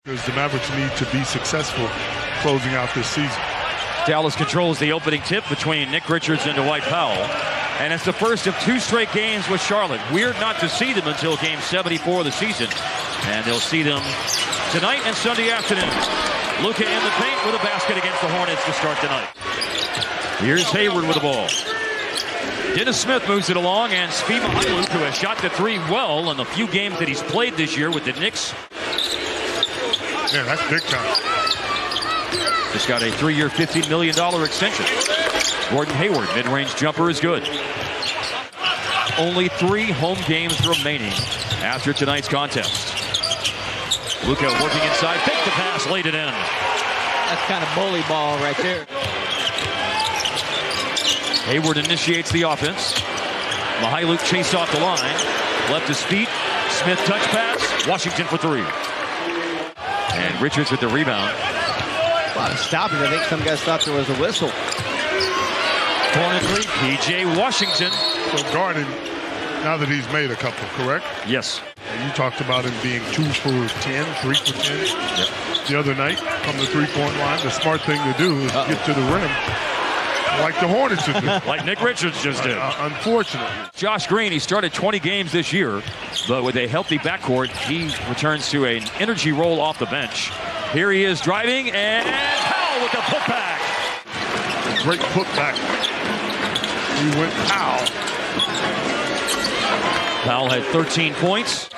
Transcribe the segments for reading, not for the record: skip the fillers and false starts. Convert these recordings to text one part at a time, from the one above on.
Because the Mavericks need to be successful closing out this season. Dallas controls the opening tip between Nick Richards and Dwight Powell. And it's the first of 2 straight games with Charlotte. Weird not to see them until game 74 of the season. And they'll see them tonight and Sunday afternoon. Luka in the paint with a basket against the Hornets to start tonight. Here's Hayward with the ball. Dennis Smith moves it along, and Svi Mykhailiuk, who has shot the 3 well in the few games that he's played this year with the Knicks. Yeah, that's big time. Just got a 3-year, $50 million extension. Gordon Hayward, mid-range jumper is good. Only 3 home games remaining after tonight's contest. Luka working inside, fake the pass, laid it in. That's kind of bully ball right there. Hayward initiates the offense. Mykhailiuk chased off the line. Left his feet. Smith touch pass. Washington for 3. And Richards with the rebound. A lot of stopping. I think some guys thought there was a whistle. Corner 3, P.J. Washington. So Garden, now that he's made a couple, correct? Yes. You talked about him being 2 for 10, 3 for 10 the other night from the 3-point line. The smart thing to do is get to the rim like the Hornets would do. Like Nick Richards just did. Unfortunately. Josh Green, he started 20 games this year, but with a healthy backcourt, he returns to an energy role off the bench. Here he is driving, and Powell with the putback. Great putback. He went Powell. Powell had 13 points.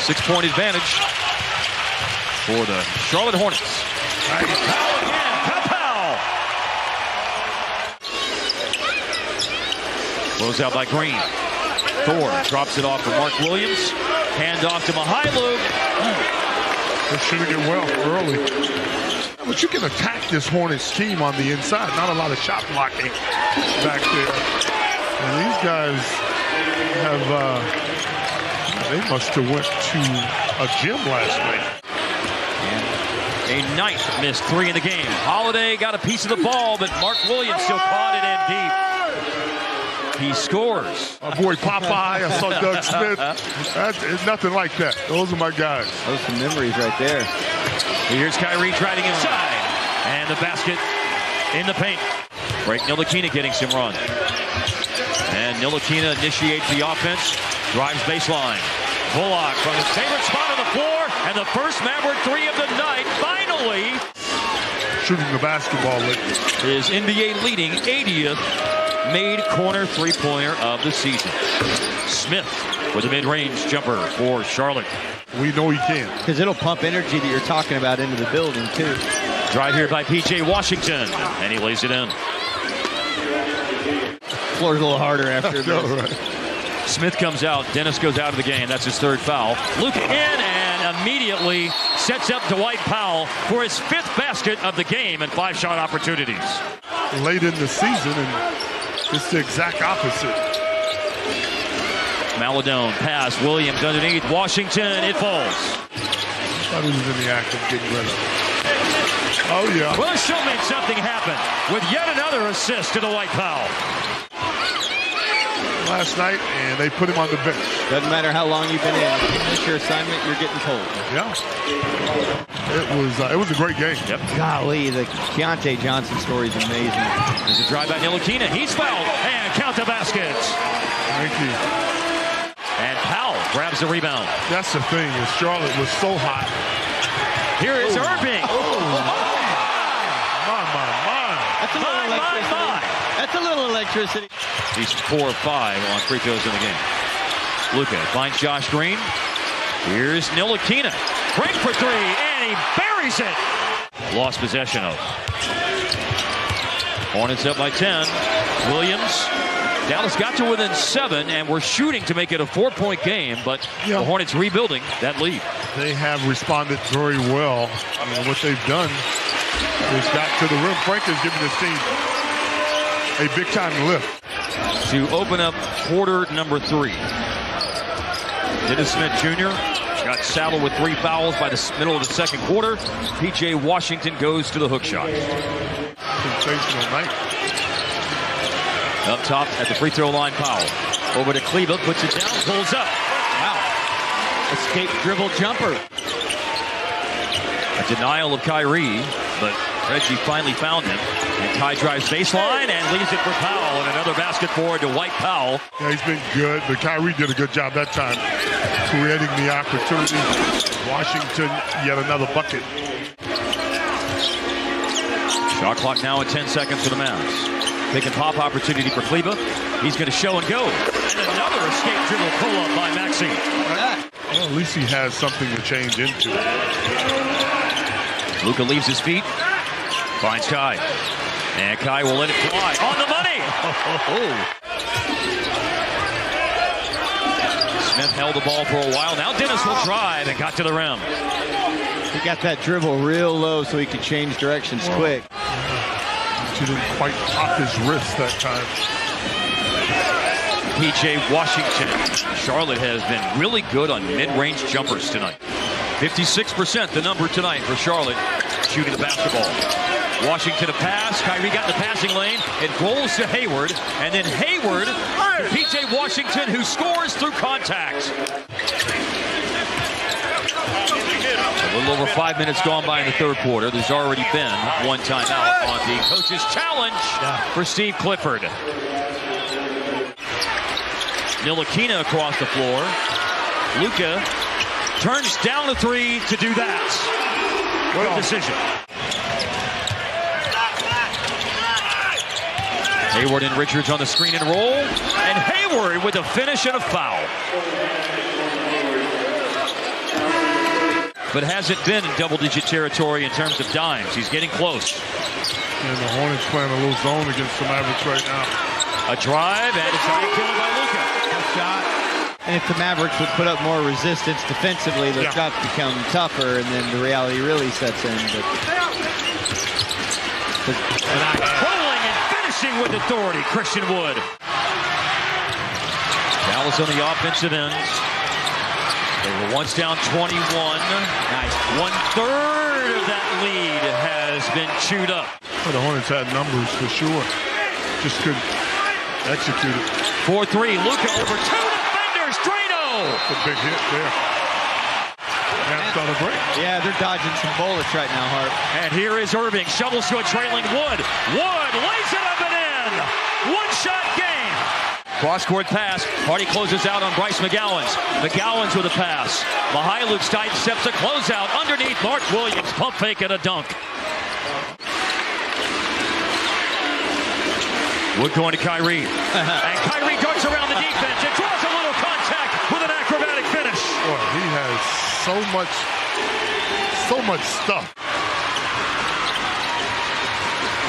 6-point advantage for the Charlotte Hornets. Powell again. Powell. Close out by Green. Thor drops it off to Mark Williams. Hand off to Mykhailiuk. They're shooting it well early. But you can attack this Hornets team on the inside. Not a lot of shot blocking back there. And these guys have, they must have went to a gym last night. And a ninth missed 3 in the game. Holiday got a piece of the ball, but Mark Williams still caught it in deep. He scores. My boy Popeye, I saw Doug Smith. It's nothing like that. Those are my guys. Those are some memories right there. Here's Kyrie driving inside. And the basket in the paint. Frank Ntilikina getting some run. And Ntilikina initiates the offense. Drives baseline. Bullock from his favorite spot on the floor. And the first Maverick 3 of the night. Finally. Shooting the basketball. His NBA leading 80th made corner 3-pointer of the season. Smith with a mid-range jumper for Charlotte. We know he can. Because it'll pump energy that you're talking about into the building, too. Drive here by P.J. Washington, and he lays it in. Floor's a little harder after this. Right. Smith comes out. Dennis goes out of the game. That's his 3rd foul. Luka in and immediately sets up Dwight Powell for his 5th basket of the game and 5 shot opportunities. Late in the season, and it's the exact opposite. Maladone pass. Williams underneath. Washington. It falls. I thought he was in the act of getting rid of it. Oh, yeah. Well, this show made something happen with yet another assist to Dwight Powell. Last night, and they put him on the bench. Doesn't matter how long you've been in. If you finish your assignment, you're getting told. Yeah. It was a great game. Yep. Golly, the Keontae Johnson story is amazing. There's a drive by Ntilikina. He's fouled. And count the baskets. Thank you. And Powell grabs the rebound. That's the thing, is Charlotte was so hot. Here is Irving. That's a little electricity. That's a little electricity. He's 4 of 5 on free throws in the game. Luka finds Josh Green. Here's Ntilikina. Break for 3, and he buries it. Lost possession of. Hornets up by 10. Williams. Dallas got to within 7, and we're shooting to make it a 4-point game, but the Hornets rebuilding that lead. They have responded very well. I mean, what they've done is got to the rim. Frank has given this team a big-time lift. To open up quarter number 3. Dennis Smith Jr. got saddled with 3 fouls by the middle of the second quarter. P.J. Washington goes to the hook shot. Sensational night. Up top at the free throw line, Powell. Over to Kleba, puts it down, pulls up. Wow. Escape dribble jumper. A denial of Kyrie, but Reggie finally found him. And Kai drives baseline and leaves it for Powell. And another basket forward to Dwight Powell. Yeah, he's been good, but Kyrie did a good job that time, creating the opportunity. Washington, yet another bucket. Shot clock now at 10 seconds for the Mavs. Pick and pop opportunity for Kleba. He's going to show and go. And another escape dribble pull-up by Maxey. Well, at least he has something to change into. Luka leaves his feet. Finds Kai. And Kai will let it fly. On the money! Smith held the ball for a while. Now Dennis will drive and got to the rim. He got that dribble real low so he could change directions quick. He didn't quite pop his wrist that time. P.J. Washington. Charlotte has been really good on mid-range jumpers tonight. 56% the number tonight for Charlotte shooting the basketball. Washington a pass. Kyrie got in the passing lane. It rolls to Hayward. And then Hayward to P.J. Washington, who scores through contact. A little over 5 minutes gone by in the third quarter. There's already been one timeout on the coach's challenge for Steve Clifford. Ntilikina across the floor. Luka turns down the three to do that. Good decision. Hayward and Richards on the screen and roll. And Hayward with a finish and a foul. But hasn't been in double-digit territory in terms of dimes. He's getting close. And the Hornets playing a little zone against the Mavericks right now. A drive and a shot killed by Luka. Shot. And if the Mavericks would put up more resistance defensively, the shots become tougher, and then the reality really sets in. Pulling and finishing with authority, Christian Wood. Dallas on the offensive end. They were once down 21. Nice. 1/3 of that lead has been chewed up. Well, the Hornets had numbers for sure. Just couldn't execute it. 4-3. Luka over two defenders. Drano. That's a big hit there. Mavs on a break. Yeah, they're dodging some bullets right now, Hart. And here is Irving. Shovels to a trailing Wood. Wood lays it up and in. One-shot game. Cross-court pass. Hardy closes out on Bryce McGowan's. McGowan's with a pass. Mihailuk steps a closeout underneath Mark Williams. Pump fake and a dunk. Wood going to Kyrie. And Kyrie darts around the defense. It draws a little contact with an acrobatic finish. Boy, he has so much stuff.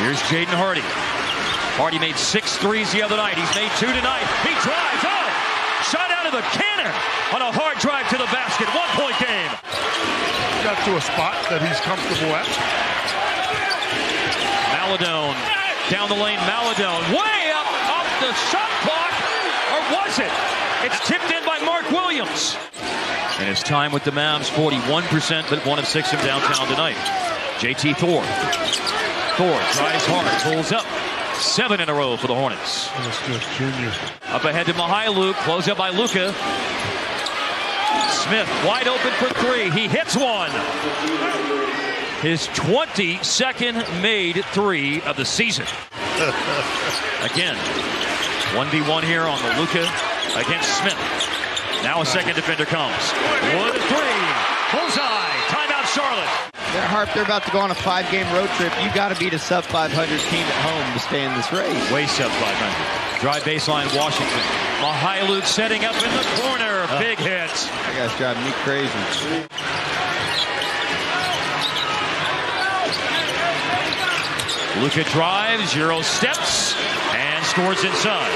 Here's Jaden Hardy. Hardy made 6 threes the other night. He's made 2 tonight. He drives. Oh! Shot out of the cannon on a hard drive to the basket. 1-point game. Got to a spot that he's comfortable at. Maladone. Down the lane, Maladone. Way up off the shot clock. Or was it? It's tipped in by Mark Williams. And it's time with the Mavs. 41%, but 1 of 6 from downtown tonight. JT Thor. Thor tries hard, pulls up. 7 in a row for the Hornets. That's just Junior. Up ahead to Mihailuk. Close up by Luka. Smith wide open for 3. He hits one. His 22nd made 3 of the season. Again, 1v1 here on the Luka against Smith. Now a second defender comes. Wood 3. Bullseye. Timeout Charlotte. They're about to go on a 5-game road trip. You got to beat a sub-500 team at home to stay in this race. Way sub-500. Drive baseline, Washington. Mihailuk setting up in the corner. Big hit. That guy's driving me crazy. Luka drives, Euro steps, and scores inside.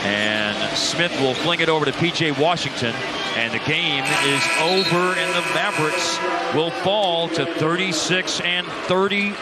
And Smith will fling it over to P.J. Washington. And the game is over, and the Mavericks will fall to 36-30.